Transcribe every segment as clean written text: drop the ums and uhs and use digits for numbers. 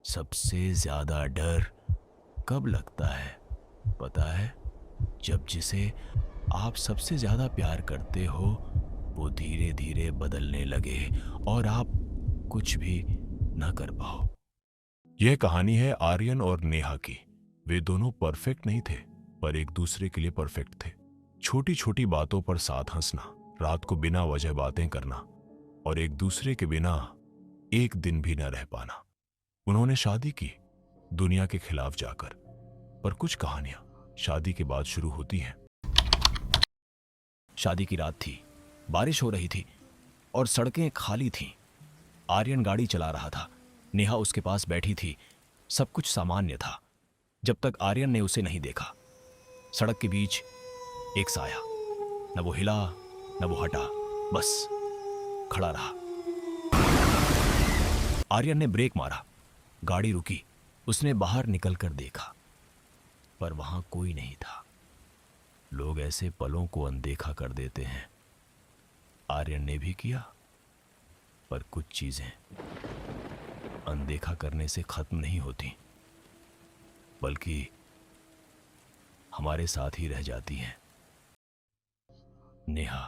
सबसे ज्यादा डर कब लगता है पता है? जब जिसे आप सबसे ज्यादा प्यार करते हो वो धीरे धीरे बदलने लगे और आप कुछ भी न कर पाओ। यह कहानी है आर्यन और नेहा की। वे दोनों परफेक्ट नहीं थे, पर एक दूसरे के लिए परफेक्ट थे। छोटी छोटी बातों पर साथ हंसना, रात को बिना वजह बातें करना और एक दूसरे के बिना एक दिन भी न रह पाना। उन्होंने शादी की, दुनिया के खिलाफ जाकर। पर कुछ कहानियां शादी के बाद शुरू होती हैं। शादी की रात थी, बारिश हो रही थी और सड़कें खाली थीं। आर्यन गाड़ी चला रहा था, नेहा उसके पास बैठी थी। सब कुछ सामान्य था जब तक आर्यन ने उसे नहीं देखा। सड़क के बीच एक साया, न वो हिला न वो हटा, बस खड़ा रहा। आर्यन ने ब्रेक मारा, गाड़ी रुकी। उसने बाहर निकलकर देखा, पर वहां कोई नहीं था। लोग ऐसे पलों को अनदेखा कर देते हैं। आर्यन ने भी किया, पर कुछ चीजें अनदेखा करने से खत्म नहीं होती, बल्कि हमारे साथ ही रह जाती हैं। नेहा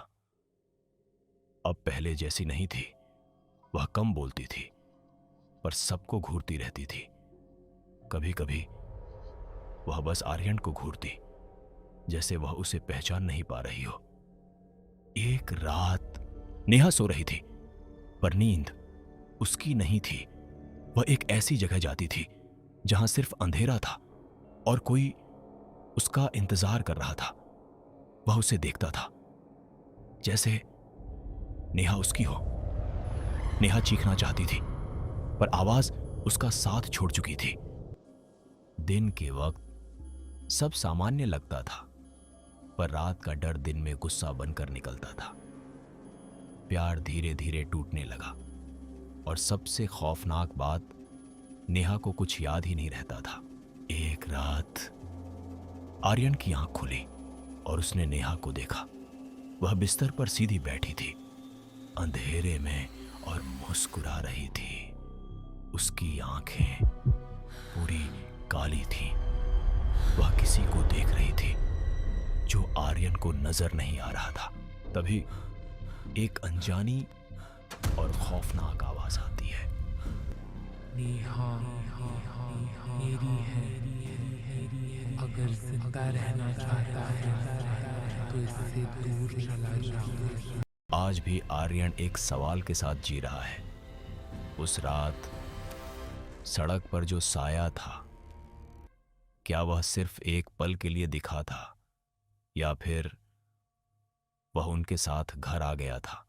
अब पहले जैसी नहीं थी। वह कम बोलती थी, पर सबको घूरती रहती थी। कभी कभी वह बस आर्यन को घूरती, जैसे वह उसे पहचान नहीं पा रही हो। एक रात नेहा सो रही थी, पर नींद उसकी नहीं थी। वह एक ऐसी जगह जाती थी जहां सिर्फ अंधेरा था और कोई उसका इंतजार कर रहा था। वह उसे देखता था जैसे नेहा उसकी हो। नेहा चीखना चाहती थी, पर आवाज उसका साथ छोड़ चुकी थी। दिन के वक्त सब सामान्य लगता था, पर रात का डर दिन में गुस्सा बनकर निकलता था। प्यार धीरे धीरे टूटने लगा और सबसे खौफनाक बात, नेहा को कुछ याद ही नहीं रहता था। एक रात आर्यन की आंख खुली और उसने नेहा को देखा। वह बिस्तर पर सीधी बैठी थी, अंधेरे में, और मुस्कुरा रही थी। उसकी आंखें पूरी काली थीं। वह किसी को देख रही थी जो आर्यन को नजर नहीं आ रहा था। तभी एक अनजानी और खौफनाक आवाज आती है, नेहा मेरी है। अगर जिंदा रहना चाहता है तो इससे दूर चला जाओ। आज भी आर्यन एक सवाल के साथ जी रहा है। उस रात सड़क पर जो साया था, क्या वह सिर्फ एक पल के लिए दिखा था, या फिर वह उनके साथ घर आ गया था?